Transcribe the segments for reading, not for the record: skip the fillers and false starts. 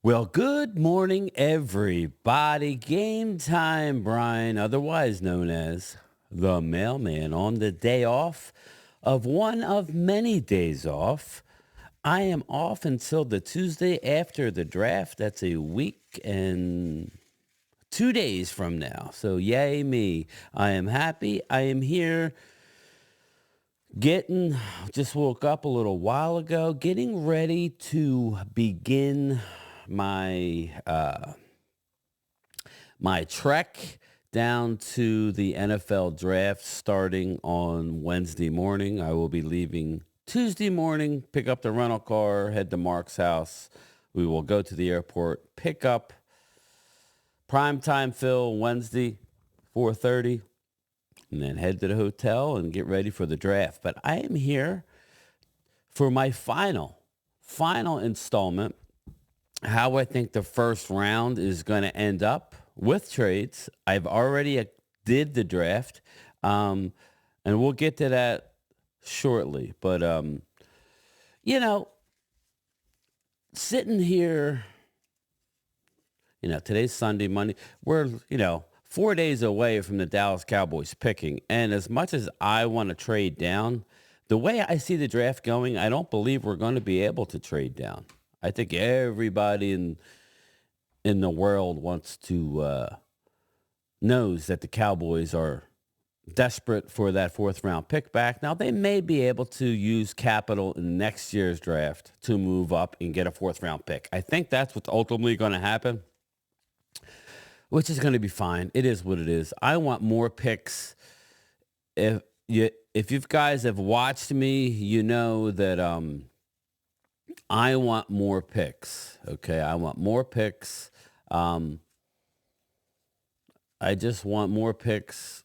Well, good morning, everybody. Game time, Brian, otherwise known as the mailman, on the day off of one of many days off. I am off until the Tuesday after the draft. That's a week and 2 days from now. So, yay me. I am happy. I am here just woke up a little while ago, getting ready to begin my trek down to the NFL draft starting on Wednesday morning. I will be leaving Tuesday morning, pick up the rental car, head to Mark's house. We will go to the airport, pick up primetime Phil Wednesday, 4:30, and then head to the hotel and get ready for the draft. But I am here for my final installment, how I think the first round is going to end up with trades. I've already did the draft, and we'll get to that shortly. But, sitting here, today's Sunday, Monday, we're, 4 days away from the Dallas Cowboys picking. And as much as I want to trade down, the way I see the draft going, I don't believe we're going to be able to trade down. I think everybody in the world wants to knows that the Cowboys are desperate for that fourth round pick back. Now, they may be able to use capital in next year's draft to move up and get a fourth round pick. I think that's what's ultimately going to happen, which is going to be fine. It is what it is. I want more picks. If you guys have watched me, you know that I want more picks. Okay, I want more picks. I just want more picks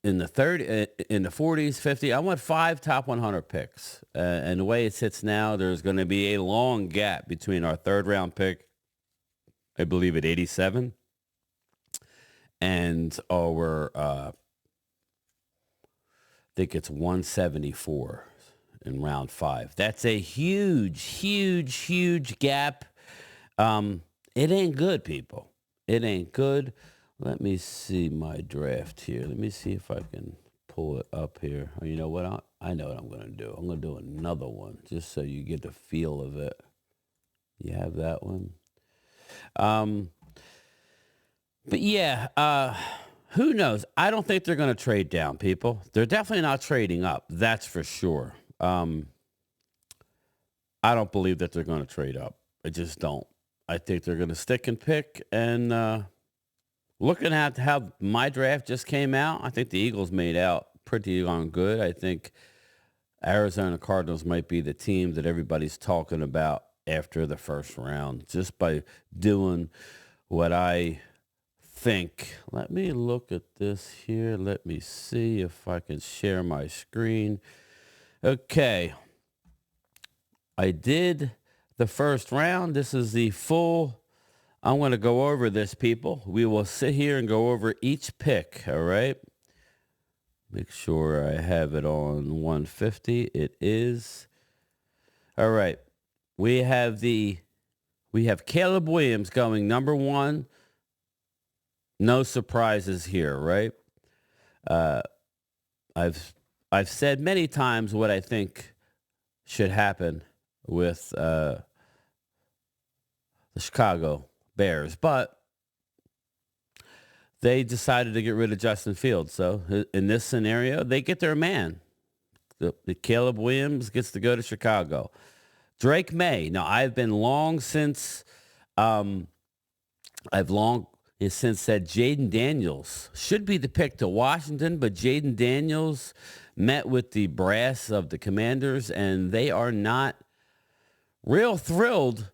in the 40s, 50. I want 5 top 100 picks. And the way it sits now, there's going to be a long gap between our third round pick, I believe at 87, and our I think it's 174 in round 5. That's a huge gap. It ain't good, people. It ain't good. Let me see my draft here. Let me see if I can pull it up here. Oh, you know what? I know what I'm going to do. I'm going to do another one just so you get the feel of it. You have that one? But yeah, who knows? I don't think they're going to trade down, people. They're definitely not trading up. That's for sure. I don't believe that they're going to trade up. I just don't. I think they're going to stick and pick. And looking at how my draft just came out, I think the Eagles made out pretty darn good. I think Arizona Cardinals might be the team that everybody's talking about after the first round, just by doing what I think. Let me look at this here. Let me see if I can share my screen. Okay. I did the first round. This is the full. I'm going to go over this, people. We will sit here and go over each pick, all right? Make sure I have it on 150. It is. All right. We have Caleb Williams going number 1. No surprises here, right? I've said many times what I think should happen with the Chicago Bears, but they decided to get rid of Justin Fields. So in this scenario, they get their man. The Caleb Williams gets to go to Chicago. Drake May. Now, I've been long since said Jaden Daniels should be the pick to Washington, but Jaden Daniels met with the brass of the Commanders, and they are not real thrilled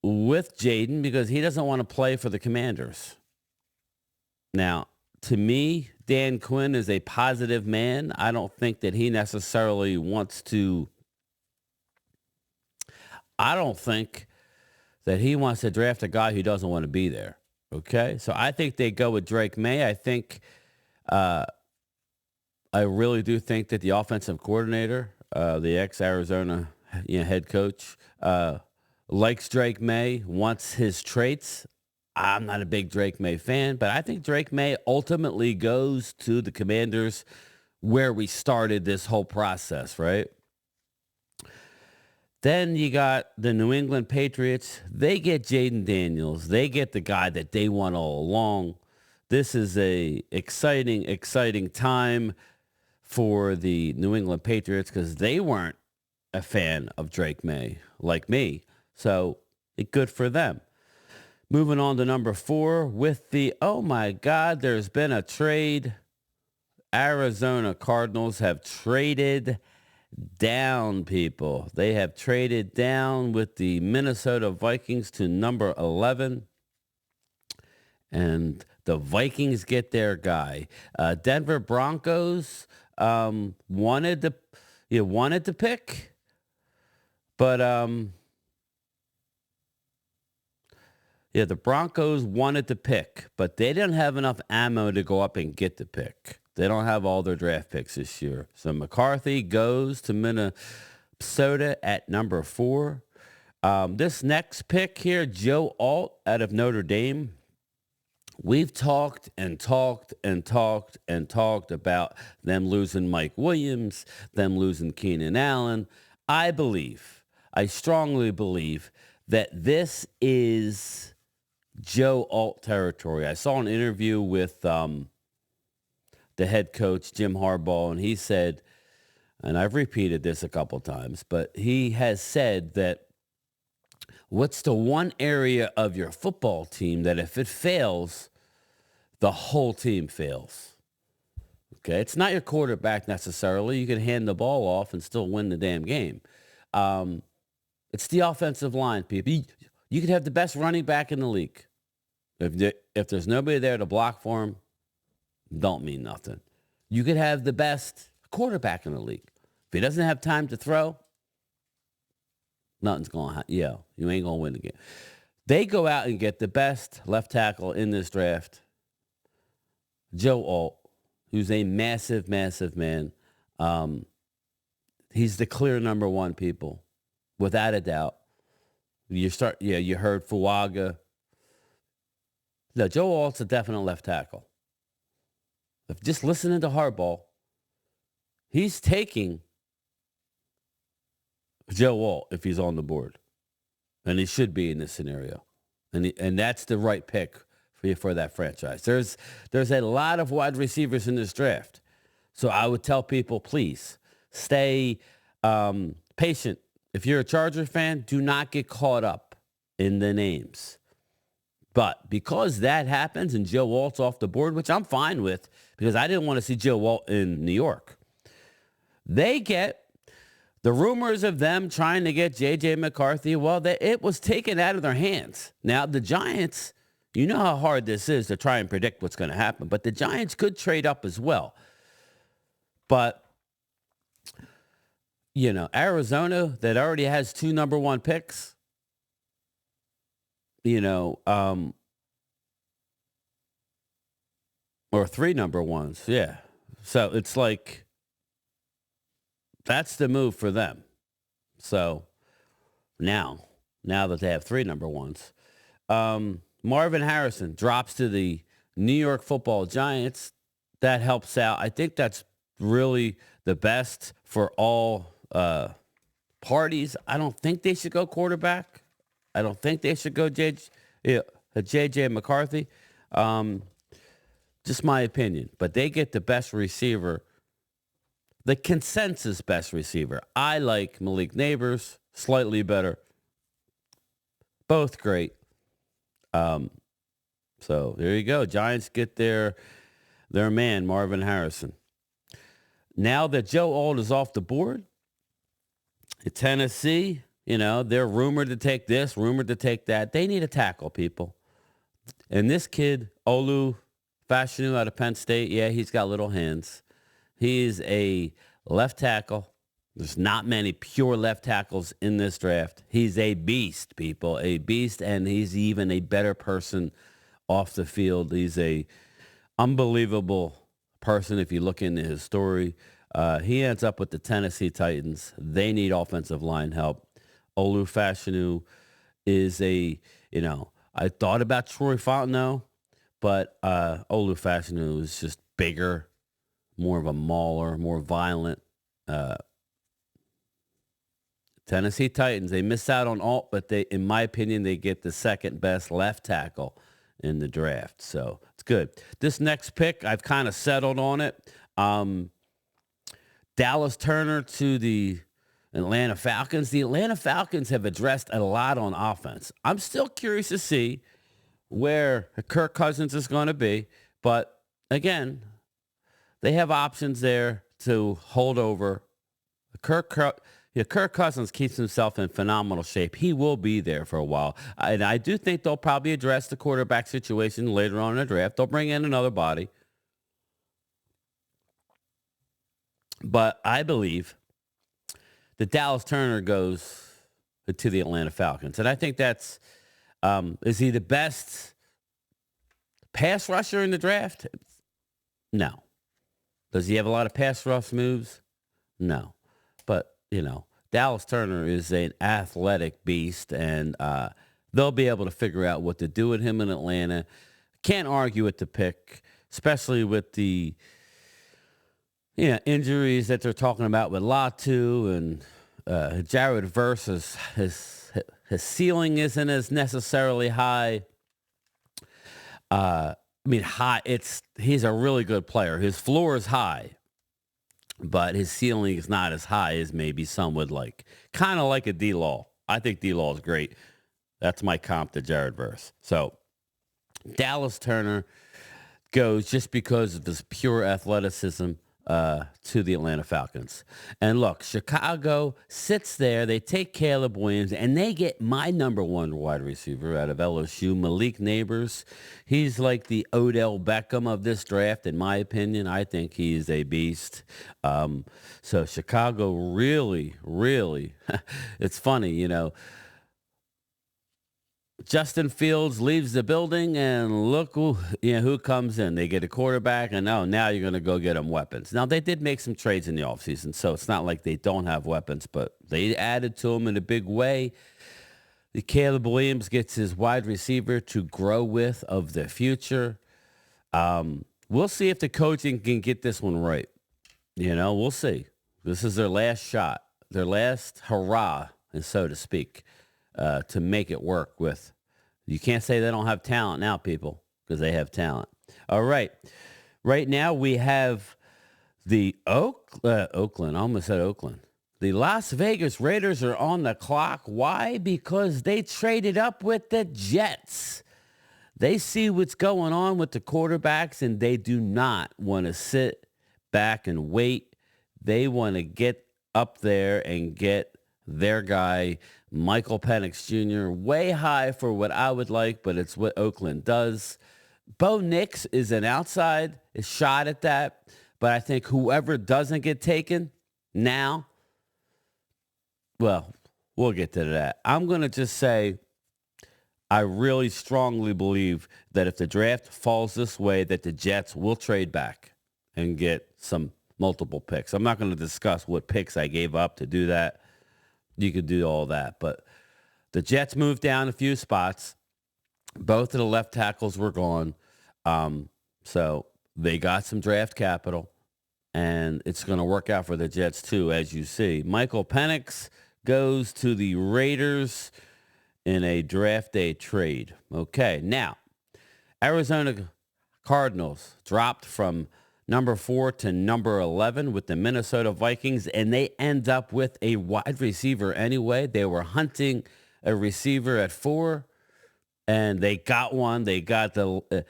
with Jaden because he doesn't want to play for the Commanders. Now, to me, Dan Quinn is a positive man. I don't think that he necessarily wants to. I don't think that he wants to draft a guy who doesn't want to be there. Okay? So I think they go with Drake May. I think, I really do think that the offensive coordinator the ex-Arizona head coach, likes Drake May, wants his traits. I'm not a big Drake May fan, but I think Drake May ultimately goes to the Commanders where we started this whole process, right? Then you got the New England Patriots. They get Jaden Daniels. They get the guy that they want all along. This is a exciting time for the New England Patriots because they weren't a fan of Drake May like me. So good for them. Moving on to number 4 with the, oh my God, there's been a trade. Arizona Cardinals have traded down, people. They have traded down with the Minnesota Vikings to number 11. And the Vikings get their guy. Denver Broncos wanted to pick, but the Broncos wanted to pick, but they didn't have enough ammo to go up and get the pick. They don't have all their draft picks this year. So McCarthy goes to Minnesota at number 4. This next pick here, Joe Alt out of Notre Dame. We've talked about them losing Mike Williams, them losing Keenan Allen. I strongly believe that this is Joe Alt territory. I saw an interview with the head coach, Jim Harbaugh, and he said, and I've repeated this a couple times, but he has said that what's the one area of your football team that if it fails, the whole team fails? Okay, it's not your quarterback necessarily. You can hand the ball off and still win the damn game. It's the offensive line, people. You could have the best running back in the league. If there's nobody there to block for him, don't mean nothing. You could have the best quarterback in the league. If he doesn't have time to throw, nothing's going to happen. Yeah, you ain't going to win the game. They go out and get the best left tackle in this draft, Joe Alt, who's a massive man. He's the clear number 1, people, without a doubt. You heard Fuaga. No, Joe Alt's a definite left tackle. If just listening to Harbaugh, he's taking Joe Alt if he's on the board. And he should be in this scenario. And that's the right pick for that franchise. There's a lot of wide receivers in this draft. So I would tell people, please, stay patient. If you're a Charger fan, do not get caught up in the names. But because that happens and Joe Alt's off the board, which I'm fine with, because I didn't want to see Joe Alt in New York, they get the rumors of them trying to get J.J. McCarthy. Well, it was taken out of their hands. Now, the Giants, you know how hard this is to try and predict what's going to happen, but the Giants could trade up as well. But, Arizona that already has 2 number 1 picks, or 3 number 1s. Yeah. So it's like, that's the move for them. So now that they have 3 number 1s, Marvin Harrison drops to the New York Football Giants. That helps out. I think that's really the best for all parties. I don't think they should go quarterback. I don't think they should go J.J. McCarthy. Just my opinion. But they get the best receiver, the consensus best receiver. I like Malik Neighbors, slightly better. Both great. So there you go. Giants get their man, Marvin Harrison. Now that Joe Alt is off the board, Tennessee, they're rumored to take this, rumored to take that. They need a tackle, people. And this kid, Olu Fashanu out of Penn State, he's got little hands. He's a left tackle. There's not many pure left tackles in this draft. He's a beast, people, a beast, and he's even a better person off the field. He's a unbelievable person if you look into his story. He ends up with the Tennessee Titans. They need offensive line help. Olu Fashanu is I thought about Troy Fontenot, but Olu Fashanu is just bigger, more of a mauler, more violent. Uh, Tennessee Titans, they miss out on Alt, but in my opinion, they get the second best left tackle in the draft. So it's good. This next pick, I've kind of settled on it. Dallas Turner to the Atlanta Falcons. The Atlanta Falcons have addressed a lot on offense. I'm still curious to see where Kirk Cousins is going to be. But again, they have options there to hold over. Kirk Cousins keeps himself in phenomenal shape. He will be there for a while. And I do think they'll probably address the quarterback situation later on in the draft. They'll bring in another body. But I believe that Dallas Turner goes to the Atlanta Falcons. And I think that's, is he the best pass rusher in the draft? No. Does he have a lot of pass rush moves? No. But, Dallas Turner is an athletic beast, and they'll be able to figure out what to do with him in Atlanta. Can't argue with the pick, especially with the injuries that they're talking about with Latu and Jared Verse. His ceiling isn't as necessarily high. High. He's a really good player. His floor is high, but his ceiling is not as high as maybe some would like. Kind of like a D-Law. I think D-Law is great. That's my comp to Jared Verse. So Dallas Turner goes just because of his pure athleticism to the Atlanta Falcons. And look, Chicago sits there. They take Caleb Williams, and they get my number one wide receiver out of LSU, Malik Neighbors. He's like the Odell Beckham of this draft, in my opinion. I think he is a beast. So Chicago really, really, it's funny, Justin Fields leaves the building, and look who comes in. They get a quarterback, and now you're going to go get them weapons. Now, they did make some trades in the offseason, so it's not like they don't have weapons, but they added to them in a big way. The Caleb Williams gets his wide receiver to grow with of the future. We'll see if the coaching can get this one right. We'll see. This is their last shot, their last hurrah, and so to speak. To make it work with. You can't say they don't have talent now, people, because they have talent. All right. Right now we have the Oakland. I almost said Oakland. The Las Vegas Raiders are on the clock. Why? Because they traded up with the Jets. They see what's going on with the quarterbacks, and they do not want to sit back and wait. They want to get up there and get their guy, Michael Penix Jr., way high for what I would like, but it's what Oakland does. Bo Nix is an outside shot at that, but I think whoever doesn't get taken now, well, we'll get to that. I'm going to just say I really strongly believe that if the draft falls this way, that the Jets will trade back and get some multiple picks. I'm not going to discuss what picks I gave up to do that. You could do all that. But the Jets moved down a few spots. Both of the left tackles were gone. So they got some draft capital, and it's going to work out for the Jets too, as you see. Michael Penix goes to the Raiders in a draft day trade. Okay, now, Arizona Cardinals dropped from number 4 to number 11 with the Minnesota Vikings, and they end up with a wide receiver anyway. They were hunting a receiver at 4, and they got one. They got the,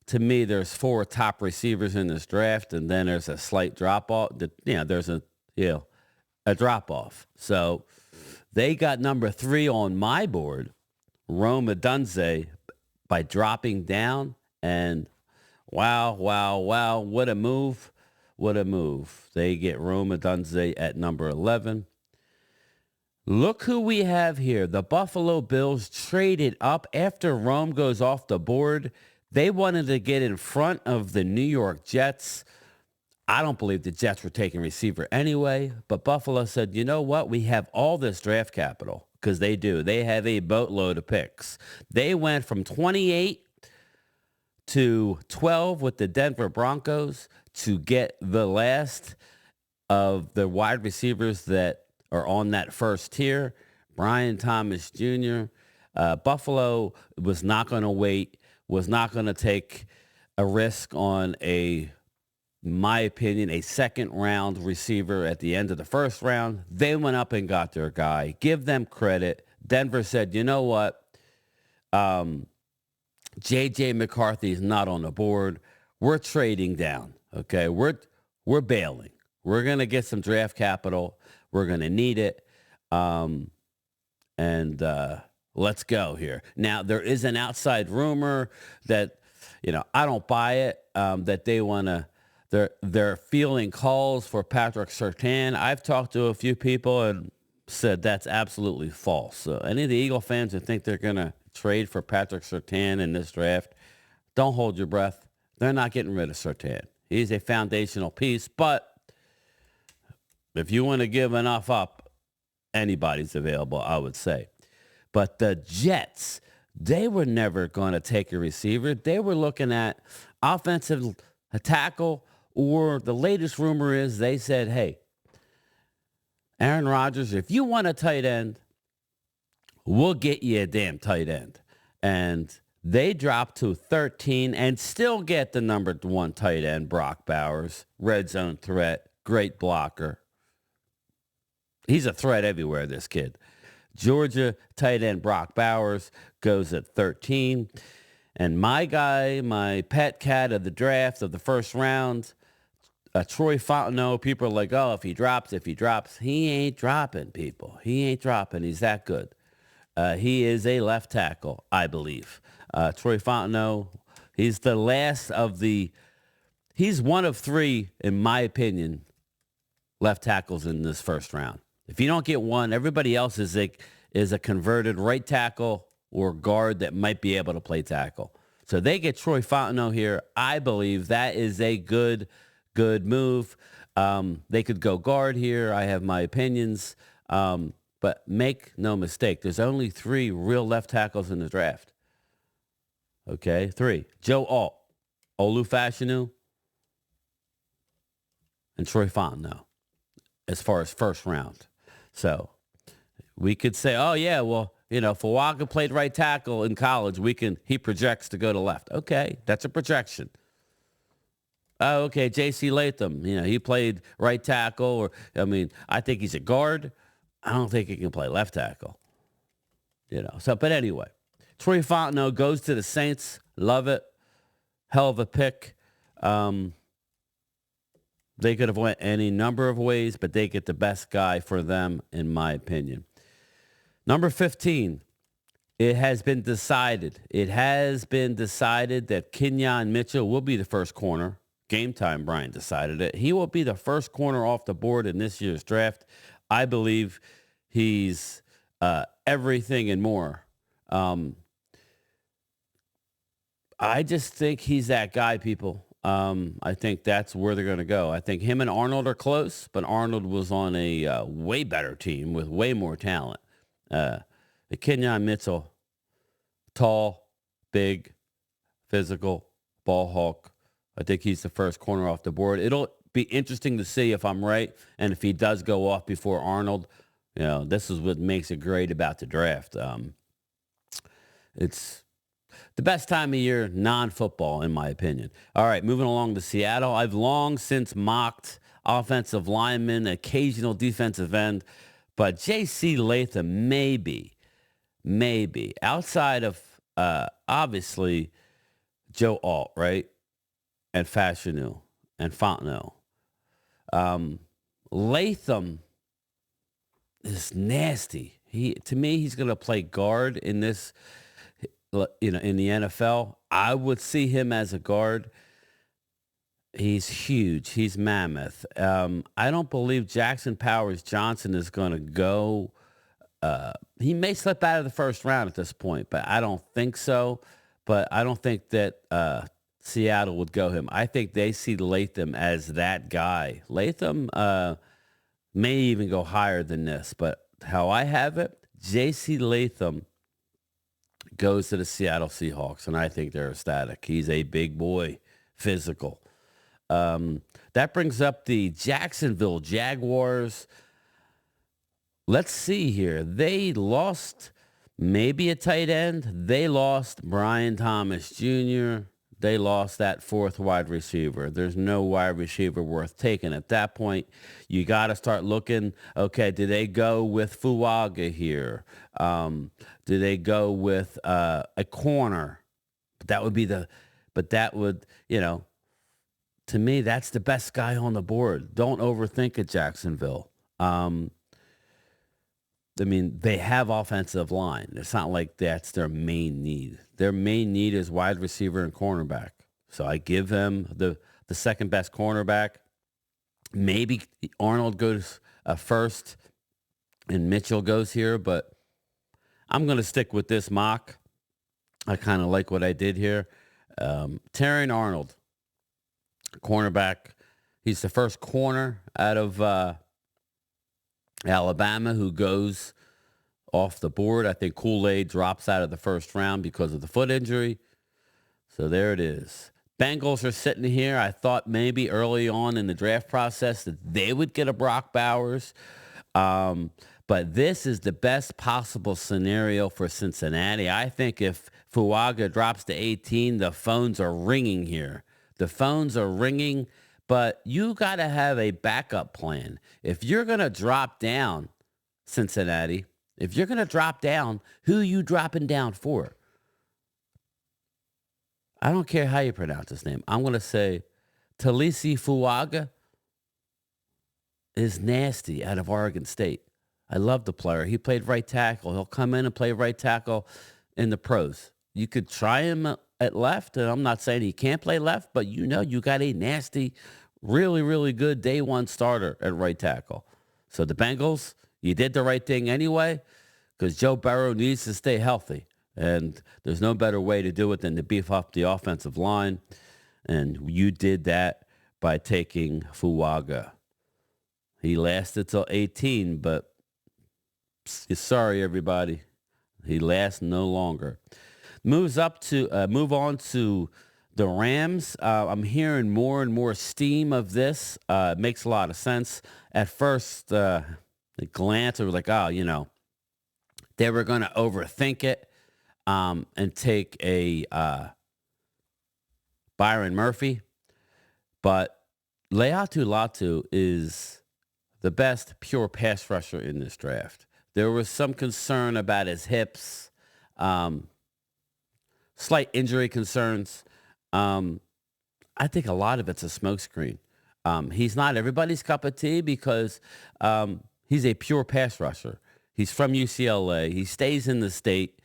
to me, there's 4 top receivers in this draft, and then there's a slight drop-off. There's a drop-off. So they got number 3 on my board, Rome Odunze, by dropping down, and wow, what a move. What a move. They get Rome Odunze at number 11. Look who we have here. The Buffalo Bills traded up after Rome goes off the board. They wanted to get in front of the New York Jets. I don't believe the Jets were taking receiver anyway, but Buffalo said, you know what? We have all this draft capital because they do. They have a boatload of picks. They went from 28 to 12 with the Denver Broncos to get the last of the wide receivers that are on that first tier. Brian Thomas Jr. Buffalo was not going to wait, was not going to take a risk on my opinion, a second round receiver at the end of the first round. They went up and got their guy. Give them credit. Denver said, you know what? J.J. McCarthy is not on the board. We're trading down. Okay, we're bailing. We're gonna get some draft capital. We're gonna need it. And let's go here. Now there is an outside rumor that I don't buy it. That they wanna. They're fielding calls for Patrick Surtain. I've talked to a few people and said that's absolutely false. So any of the Eagle fans who think they're going to trade for Patrick Surtain in this draft, don't hold your breath. They're not getting rid of Surtain. He's a foundational piece, but if you want to give enough up, anybody's available, I would say. But the Jets, they were never going to take a receiver. They were looking at offensive tackle, or the latest rumor is they said, hey, Aaron Rodgers, if you want a tight end, we'll get you a damn tight end. And they dropped to 13 and still get the number one tight end, Brock Bowers, red zone threat, great blocker. He's a threat everywhere, this kid. Georgia tight end Brock Bowers goes at 13. And my guy, my pet cat of the draft of the first round, Troy Fontenot, people are like, oh, if he drops. He ain't dropping, people. He ain't dropping. He's that good. He is a left tackle, I believe. Troy Fontenot, he's the last of he's one of three, in my opinion, left tackles in this first round. If you don't get one, everybody else is a converted right tackle or guard that might be able to play tackle. So they get Troy Fontenot here. I believe that is a good move. They could go guard here. I have my opinions. But make no mistake, there's only 3 real left tackles in the draft. Okay, 3. Joe Alt, Olu Fashanu, and Troy Fontenot as far as first round. So we could say, oh, yeah, well, Fuaga played right tackle in college. He projects to go to left. Okay, that's a projection. Oh, okay, J.C. Latham, he played right tackle. I think he's a guard. I don't think he can play left tackle. But anyway, Troy Fontenot goes to the Saints. Love it. Hell of a pick. They could have went any number of ways, but they get the best guy for them, in my opinion. Number 15, it has been decided. It has been decided that Kenyon Mitchell will be the first corner. Game Time, Brian decided it. He will be the first corner off the board in this year's draft. I believe he's everything and more. I just think he's that guy, people. I think that's where they're going to go. I think him and Arnold are close, but Arnold was on a way better team with way more talent. Kenyon Mitchell, tall, big, physical, ball hawk. I think he's the first corner off the board. It'll be interesting to see if I'm right, and if he does go off before Arnold. This is what makes it great about the draft. It's the best time of year, non-football, in my opinion. All right, moving along to Seattle. I've long since mocked offensive linemen, occasional defensive end, but J.C. Latham maybe, outside of, obviously, Joe Alt, right, and Fashanu and Fontenot. Latham is nasty. To me, he's going to play guard in this, in the NFL. I would see him as a guard. He's huge. He's mammoth. I don't believe Jackson Powers Johnson is going to go. He may slip out of the first round at this point, but I don't think so. But I don't think that Seattle would go him. I think they see Latham as that guy. Latham may even go higher than this, but how I have it, J.C. Latham goes to the Seattle Seahawks, and I think they're ecstatic. He's a big boy, physical. That brings up the Jacksonville Jaguars. Let's see here. They lost maybe a tight end. They lost Brian Thomas Jr. They lost that fourth wide receiver. There's no wide receiver worth taking at that point. You got to start looking, okay, do they go with Fuaga here? Do they go with a corner? That would, to me, that's the best guy on the board. Don't overthink it, Jacksonville. They have offensive line. It's not like that's their main need. Their main need is wide receiver and cornerback. So I give them the second best cornerback. Maybe Arnold goes first and Mitchell goes here, but I'm going to stick with this mock. I kind of like what I did here. Terrion Arnold, cornerback. He's the first corner out of Alabama who goes off the board. I think Kool-Aid drops out of the first round because of the foot injury. So there it is. Bengals are sitting here. I thought maybe early on in the draft process that they would get a Brock Bowers. But this is the best possible scenario for Cincinnati. I think if Fuaga drops to 18, the phones are ringing here. The phones are ringing. But you got to have a backup plan. If you're going to drop down, Cincinnati, if you're going to drop down, who are you dropping down for? I don't care how you pronounce his name. I'm going to say Talisi Fuaga is nasty out of Oregon State. I love the player. He played right tackle. He'll come in and play right tackle in the pros. You could try him at left, and I'm not saying he can't play left, but you got a nasty, really, really good day one starter at right tackle. So the Bengals, you did the right thing anyway because Joe Burrow needs to stay healthy, and there's no better way to do it than to beef up the offensive line, and you did that by taking Fuaga. He lasted till 18, but sorry, everybody. He lasts no longer. Move on to the Rams. I'm hearing more and more steam of this. It makes a lot of sense. At first, the glance, it was like, they were going to overthink it and take a Byron Murphy. But Leatu Latu is the best pure pass rusher in this draft. There was some concern about his hips. Slight injury concerns. I think a lot of it's a smokescreen. He's not everybody's cup of tea because he's a pure pass rusher. He's from UCLA. He stays in the state,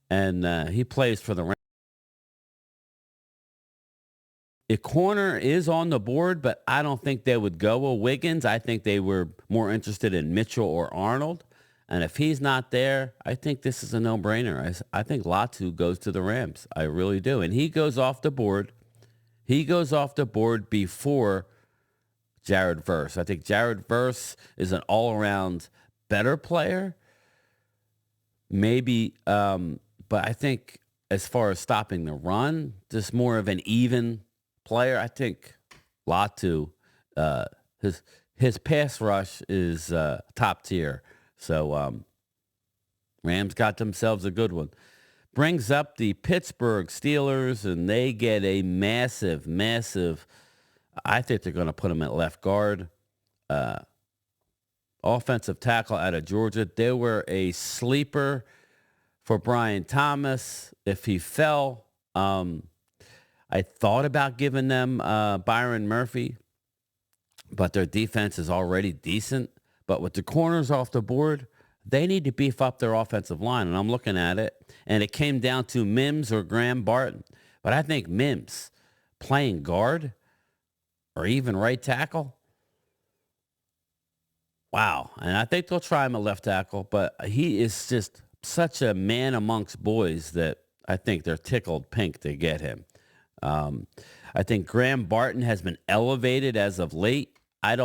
and he plays for the Rams. A corner is on the board, but I don't think they would go with Wiggins. I think they were more interested in Mitchell or Arnold. And if he's not there, I think this is a no-brainer. I think Latu goes to the Rams. I really do. And he goes off the board. He goes off the board before Jared Verse. I think Jared Verse is an all-around better player. Maybe, but I think as far as stopping the run, just more of an even player. I think Latu, his pass rush is top tier. So Rams got themselves a good one. Brings up the Pittsburgh Steelers, and they get a massive, I think they're going to put him at left guard. Offensive tackle out of Georgia. They were a sleeper for Brian Thomas. If he fell, I thought about giving them Byron Murphy, but their defense is already decent. But with the corners off the board, they need to beef up their offensive line. And I'm looking at it, and it came down to Mims or Graham Barton. But I think Mims playing guard or even right tackle, wow. And I think they'll try him at left tackle, but he is just such a man amongst boys that I think they're tickled pink to get him. I think Graham Barton has been elevated as of late. I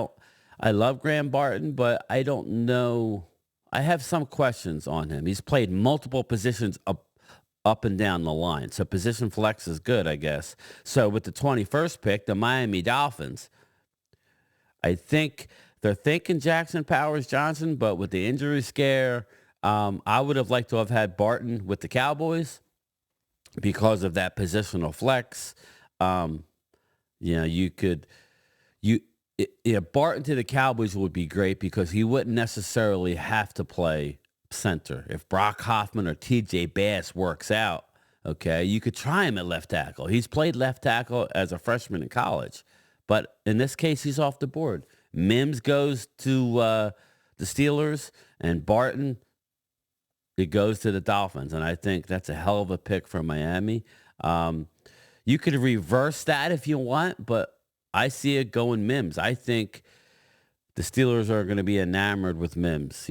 love Graham Barton, but I don't know. I have some questions on him. He's played multiple positions up and down the line. So position flex is good, I guess. So with the 21st pick, the Miami Dolphins, I think they're thinking Jackson Powers Johnson, but with the injury scare, I would have liked to have had Barton with the Cowboys because of that positional flex. Um, you could Barton to the Cowboys would be great because he wouldn't necessarily have to play center. If Brock Hoffman or TJ Bass works out, okay, you could try him at left tackle. He's played left tackle as a freshman in college, but in this case, he's off the board. Mims goes to the Steelers, and Barton, it goes to the Dolphins, and I think that's a hell of a pick for Miami. You could reverse that if you want, but I see it going Mims. I think the Steelers are going to be enamored with Mims.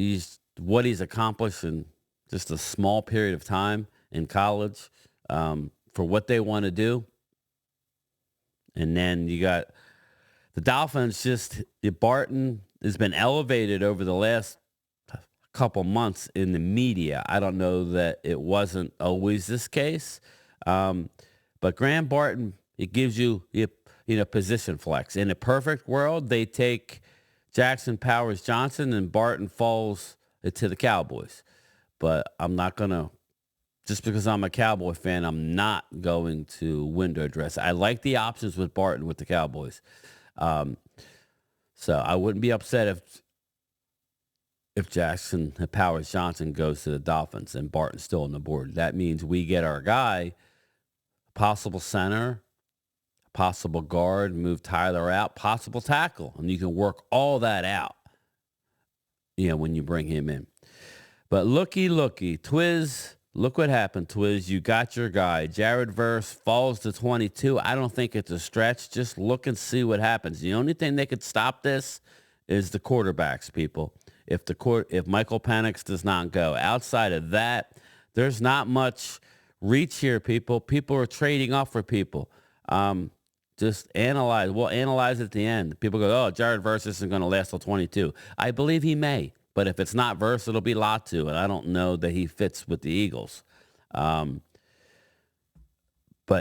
What he's accomplished in just a small period of time in college for what they want to do. And then you got the Dolphins. Barton has been elevated over the last couple months in the media. I don't know that it wasn't always this case. But Graham Barton, it gives you position flex. In a perfect world, they take Jackson Powers Johnson and Barton falls to the Cowboys. But I'm not going to, just because I'm a Cowboy fan, I'm not going to window dress. I like the options with Barton with the Cowboys. So I wouldn't be upset if Jackson Powers Johnson goes to the Dolphins and Barton's still on the board. That means we get our guy, possible center, possible guard, move Tyler out, possible tackle. And you can work all that out, when you bring him in. But looky, Twiz, look what happened, Twiz. You got your guy. Jared Verse falls to 22. I don't think it's a stretch. Just look and see what happens. The only thing that could stop this is the quarterbacks, people. If Michael Penix does not go. Outside of that, there's not much reach here, people. People are trading up for people. Just analyze. We'll analyze at the end. People go, Jared Verse isn't going to last till 22. I believe he may. But if it's not Verse, it'll be Latu. And I don't know that he fits with the Eagles. But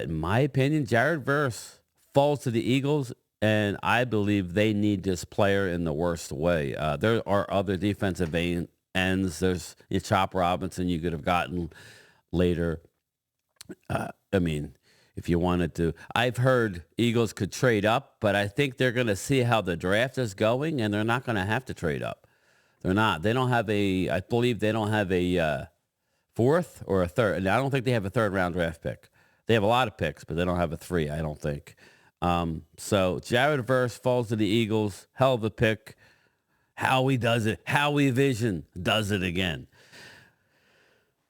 in my opinion, Jared Verse falls to the Eagles. And I believe they need this player in the worst way. There are other defensive ends. There's Chop Robinson you could have gotten later. If you wanted to. I've heard Eagles could trade up, but I think they're going to see how the draft is going, and they're not going to have to trade up. They're not. They don't have I believe they don't have a fourth or a third. And I don't think they have a third-round draft pick. They have a lot of picks, but they don't have a 3, I don't think. So Jared Verse falls to the Eagles. Hell of a pick. Howie does it. Howie Vision does it again.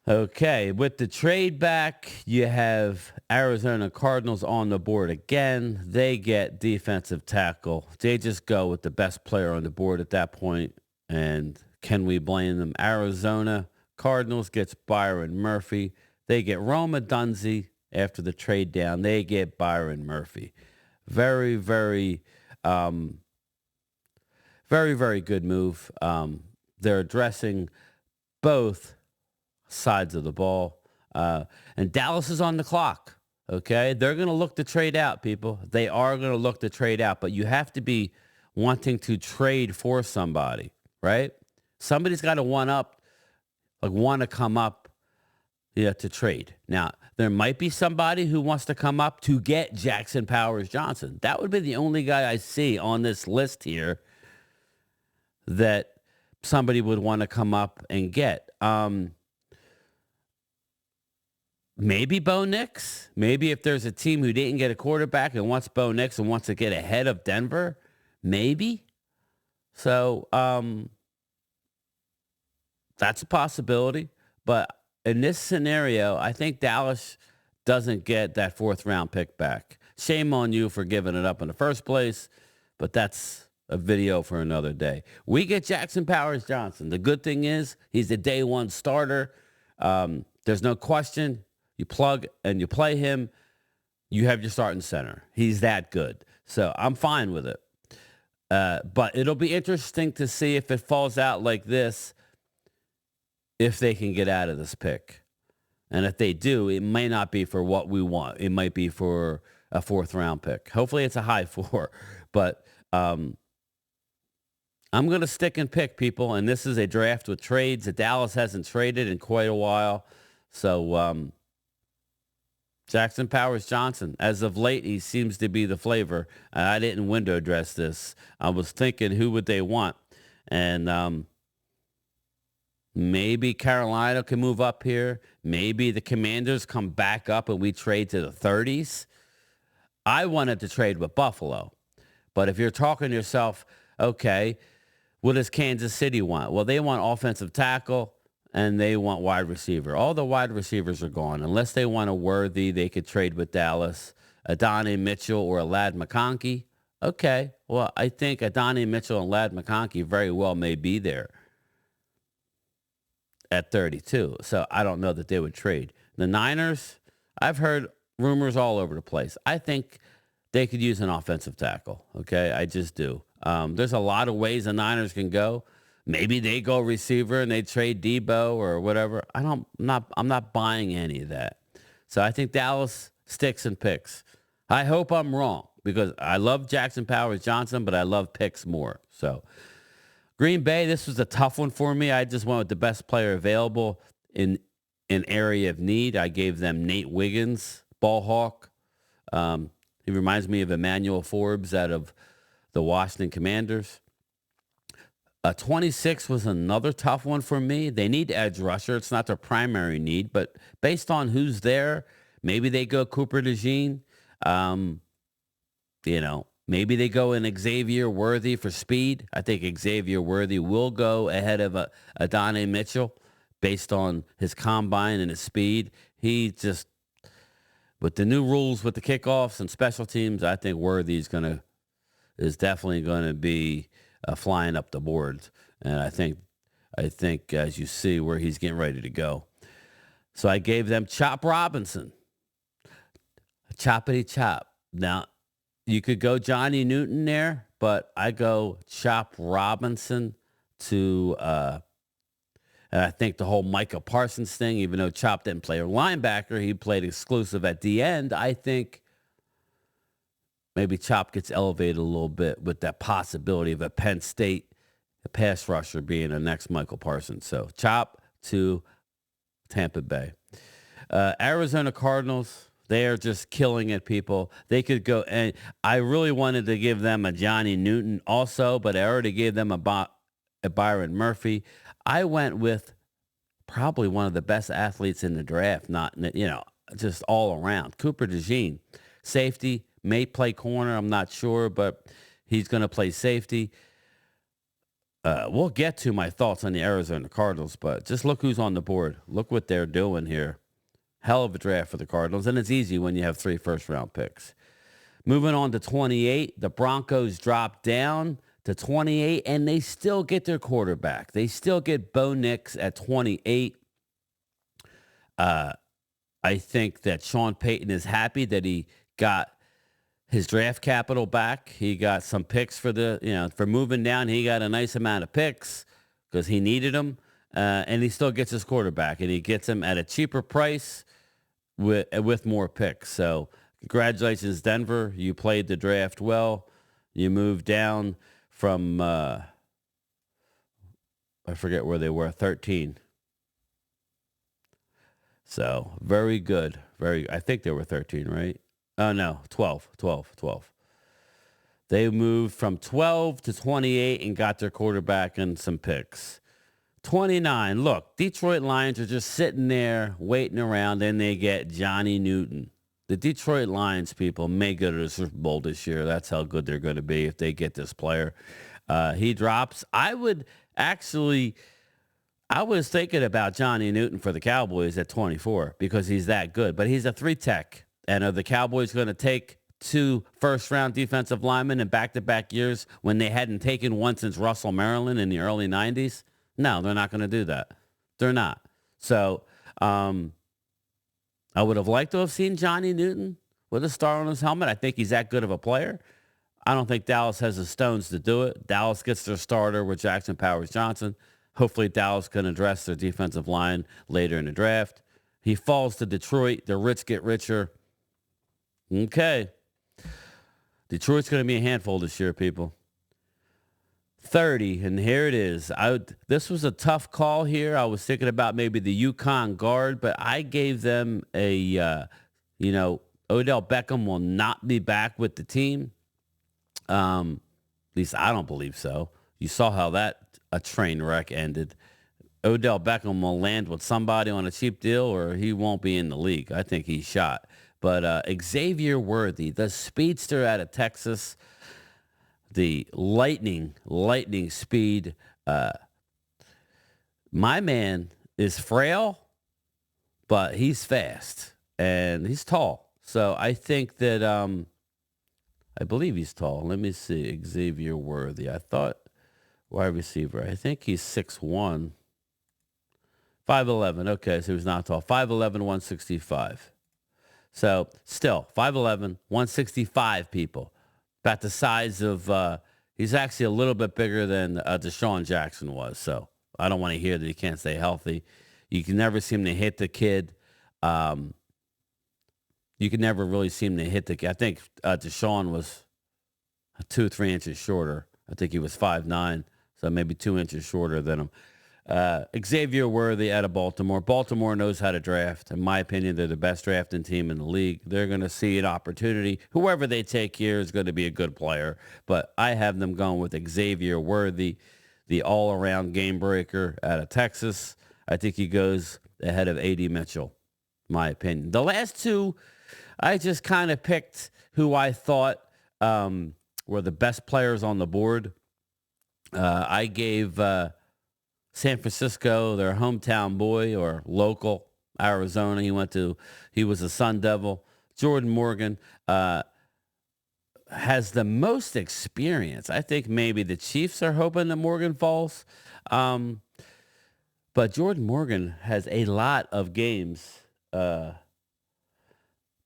Okay, with the trade back, you have Arizona Cardinals on the board again. They get defensive tackle. They just go with the best player on the board at that point. And can we blame them? Arizona Cardinals gets Byron Murphy. They get Roma Dunze after the trade down. They get Byron Murphy. Very, very, very, very good move. They're addressing both sides of the ball. And Dallas is on the clock, okay? They're going to look to trade out, people. They are going to look to trade out, but you have to be wanting to trade for somebody, right? Somebody's got to want to come up to trade. Now, there might be somebody who wants to come up to get Jackson Powers Johnson. That would be the only guy I see on this list here that somebody would want to come up and get. Maybe Bo Nix. Maybe if there's a team who didn't get a quarterback and wants Bo Nix and wants to get ahead of Denver, maybe. So that's a possibility. But in this scenario, I think Dallas doesn't get that 4th-round pick back. Shame on you for giving it up in the first place, but that's a video for another day. We get Jackson Powers Johnson. The good thing is he's the day one starter. There's no question. You plug and you play him. you have your starting center. He's that good. So I'm fine with it. But it'll be interesting to see if it falls out like this, if they can get out of this pick. And if they do, it may not be for what we want. It might be for a fourth round pick. Hopefully it's a high four. But I'm going to stick and pick, people. And this is a draft with trades that Dallas hasn't traded in quite a while. So Jackson Powers Johnson, as of late, he seems to be the flavor. I didn't window dress this. I was thinking, who would they want? And maybe Carolina can move up here. Maybe the Commanders come back up and we trade to the 30s. I wanted to trade with Buffalo. But if you're talking to yourself, okay, what does Kansas City want? Well, they want offensive tackle and they want wide receiver. All the wide receivers are gone. Unless they want a worthy, they could trade with Dallas, Adonai Mitchell or a Ladd McConkey. Okay, well, I think Adonai Mitchell and Ladd McConkey very well may be there at 32. So I don't know that they would trade. The Niners, I've heard rumors all over the place. I think they could use an offensive tackle. Okay, I just do. There's a lot of ways the Niners can go. Maybe they go receiver and they trade Debo or whatever. I'm not buying any of that. So I think Dallas sticks and picks. I hope I'm wrong because I love Jackson Powers Johnson, but I love picks more. So Green Bay, this was a tough one for me. I just went with the best player available in an area of need. I gave them Nate Wiggins, ball hawk. He reminds me of Emmanuel Forbes out of the Washington Commanders. 26 was another tough one for me. They need edge rusher. It's not their primary need, but based on who's there, maybe they go Cooper DeJean. Maybe they go in Xavier Worthy for speed. I think Xavier Worthy will go ahead of Adonai Mitchell based on his combine and his speed. He just, with the new rules with the kickoffs and special teams, I think Worthy is definitely going to be flying up the boards. And I think as you see where he's getting ready to go. So I gave them Chop Robinson. Choppity chop. Now, you could go Johnny Newton there, but I go Chop Robinson to, and I think the whole Micah Parsons thing, even though Chop didn't play a linebacker, he played exclusive at the end. I think maybe Chop gets elevated a little bit with that possibility of a Penn State pass rusher being the next Michael Parsons. So Chop to Tampa Bay. Arizona Cardinals, they are just killing it, people. They could go, and I really wanted to give them a Johnny Newton also, but I already gave them a Byron Murphy. I went with probably one of the best athletes in the draft, just all around. Cooper DeJean, safety, may play corner, I'm not sure, but he's going to play safety. We'll get to my thoughts on the Arizona Cardinals, but just look who's on the board. Look what they're doing here. Hell of a draft for the Cardinals, and it's easy when you have 3 first-round picks. Moving on to 28, the Broncos drop down to 28, and they still get their quarterback. They still get Bo Nix at 28. I think that Sean Payton is happy that he got his draft capital back. He got some picks for moving down. He got a nice amount of picks because he needed them. And he still gets his quarterback, and he gets him at a cheaper price with more picks. So congratulations, Denver. You played the draft well. You moved down from, I forget where they were, 13. So very good. I think they were 13, right? Oh, no, 12. They moved from 12 to 28 and got their quarterback and some picks. 29. Look, Detroit Lions are just sitting there waiting around, and they get Johnny Newton. The Detroit Lions, people, may go to the Super Bowl this year. That's how good they're going to be if they get this player. He drops. I was thinking about Johnny Newton for the Cowboys at 24 because he's that good. But he's a 3-tech. And are the Cowboys going to take 2 first-round defensive linemen in back-to-back years when they hadn't taken one since Russell Maryland in the early 90s? No, they're not going to do that. They're not. So I would have liked to have seen Johnny Newton with a star on his helmet. I think he's that good of a player. I don't think Dallas has the stones to do it. Dallas gets their starter with Jackson Powers Johnson. Hopefully Dallas can address their defensive line later in the draft. He falls to Detroit. The rich get richer. Okay. Detroit's going to be a handful this year, people. 30, and here it is. This was a tough call here. I was thinking about maybe the UConn guard, but I gave them Odell Beckham will not be back with the team. At least I don't believe so. You saw how a train wreck ended. Odell Beckham will land with somebody on a cheap deal or he won't be in the league. I think he's shot. But Xavier Worthy, the speedster out of Texas, the lightning speed. My man is frail, but he's fast and he's tall. So I think that I believe he's tall. Let me see. Xavier Worthy. I thought wide receiver. I think he's 6'1". 5'11". Okay, so he's not tall. 5'11", 165. So still 5'11", 165 people. About the size of he's actually a little bit bigger than Deshaun Jackson was. So I don't want to hear that he can't stay healthy. You can never seem to hit the kid. You can never really seem to hit the kid. I think Deshaun was 2-3 inches shorter. I think he was 5'9", so maybe 2 inches shorter than him. Xavier Worthy out of Baltimore. Baltimore knows how to draft. In my opinion, they're the best drafting team in the league. They're going to see an opportunity. Whoever they take here is going to be a good player. But I have them going with Xavier Worthy, the all-around game breaker out of Texas. I think he goes ahead of A.D. Mitchell, in my opinion. The last two, I just kind of picked who I thought were the best players on the board. I gave San Francisco, their hometown boy or local, Arizona. He was a Sun Devil. Jordan Morgan has the most experience. I think maybe the Chiefs are hoping that Morgan falls. But Jordan Morgan has a lot of games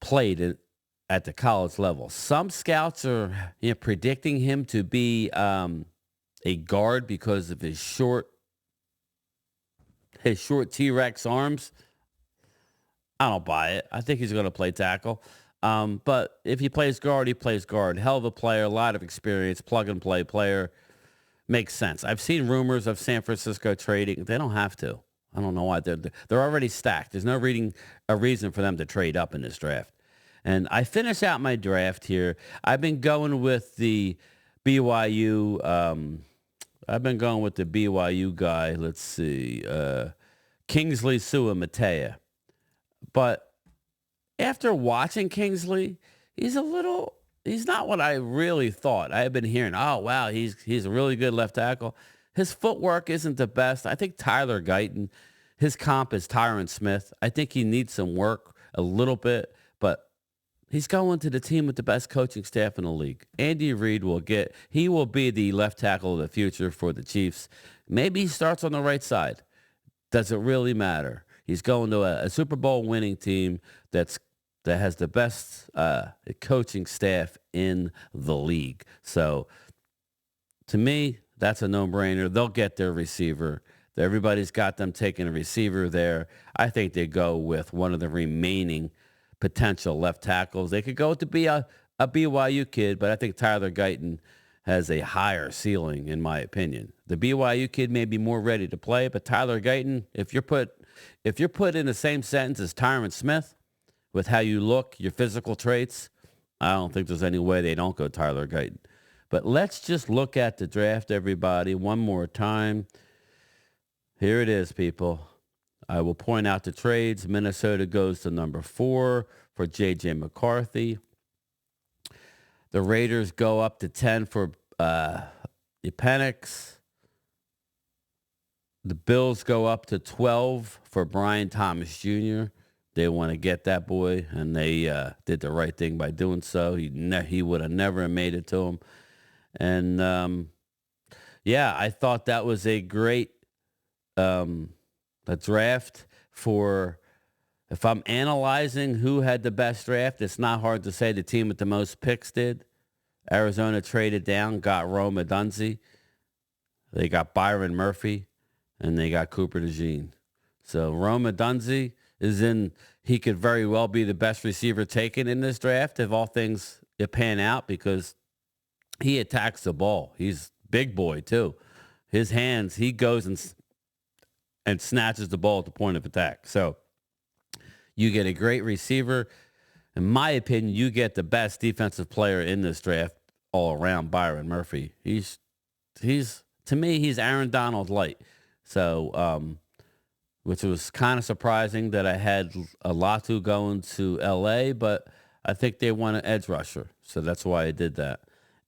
played at the college level. Some scouts are predicting him to be a guard because of his short T-Rex arms. I don't buy it. I think he's going to play tackle. But if he plays guard, he plays guard. Hell of a player, a lot of experience, plug-and-play player. Makes sense. I've seen rumors of San Francisco trading. They don't have to. I don't know why. They're already stacked. There's no reason for them to trade up in this draft. And I finish out my draft here. I've been going with the BYU guy. Let's see. Kingsley Suamataia. But after watching Kingsley, he's not what I really thought. I have been hearing, oh, wow, he's a really good left tackle. His footwork isn't the best. I think Tyler Guyton, his comp is Tyron Smith. I think he needs some work a little bit, but he's going to the team with the best coaching staff in the league. Andy Reid will be the left tackle of the future for the Chiefs. Maybe he starts on the right side. Does it really matter? He's going to a Super Bowl winning team that has the best coaching staff in the league. So to me, that's a no-brainer. They'll get their receiver. Everybody's got them taking a receiver there. I think they go with one of the remaining potential left tackles. They could go to be a BYU kid, but I think Tyler Guyton has a higher ceiling, in my opinion. The BYU kid may be more ready to play, but Tyler Guyton, if you're put in the same sentence as Tyron Smith, with how you look, your physical traits, I don't think there's any way they don't go Tyler Guyton. But let's just look at the draft, everybody, one more time. Here it is, people. I will point out the trades. Minnesota goes to number 4 for J.J. McCarthy. The Raiders go up to 10 for Penix. The Bills go up to 12 for Brian Thomas Jr. They want to get that boy, and they did the right thing by doing so. He would have never made it to him. And, I thought that was a great draft for if I'm analyzing who had the best draft, it's not hard to say the team with the most picks did. Arizona traded down, got Rome Odunze. They got Byron Murphy, and they got Cooper DeJean. So Rome Odunze is in. He could very well be the best receiver taken in this draft if all things pan out because he attacks the ball. He's big boy too. His hands, he goes and snatches the ball at the point of attack. So you get a great receiver. In my opinion, you get the best defensive player in this draft all around, Byron Murphy. He's to me, he's Aaron Donald light. So, which was kind of surprising that I had Latu going to L.A., but I think they want an edge rusher. So that's why I did that.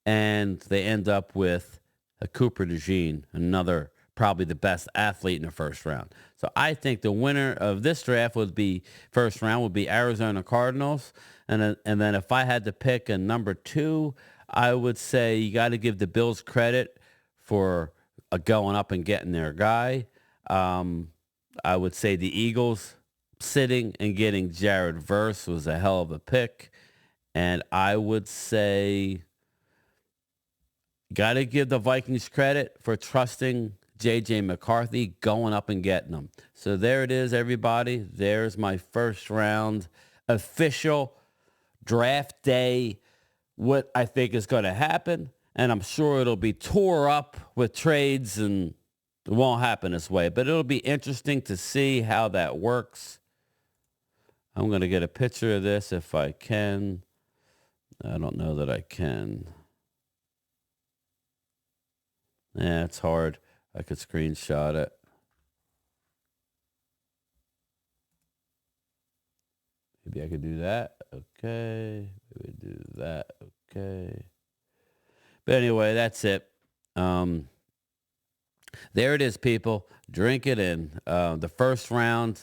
And they end up with a Cooper DeJean, another probably the best athlete in the first round. So I think the winner of this draft would be first round would be Arizona Cardinals. And then if I had to pick a number 2, I would say you got to give the Bills credit for going up and getting their guy. I would say the Eagles sitting and getting Jared Verse was a hell of a pick. And I would say got to give the Vikings credit for trusting J.J. McCarthy going up and getting them. So there it is, everybody. There's my first round official draft day, what I think is going to happen. And I'm sure it'll be tore up with trades and it won't happen this way. But it'll be interesting to see how that works. I'm going to get a picture of this if I can. I don't know that I can. Yeah, it's hard. I could screenshot it. Maybe I could do that. Okay. Maybe do that. Okay. But anyway, that's it. There it is, people. Drink it in. The first round,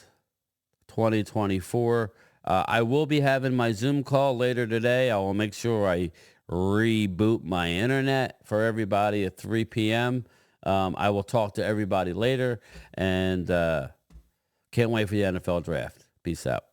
2024. I will be having my Zoom call later today. I will make sure I reboot my internet for everybody at 3 p.m. I will talk to everybody later, and can't wait for the NFL draft. Peace out.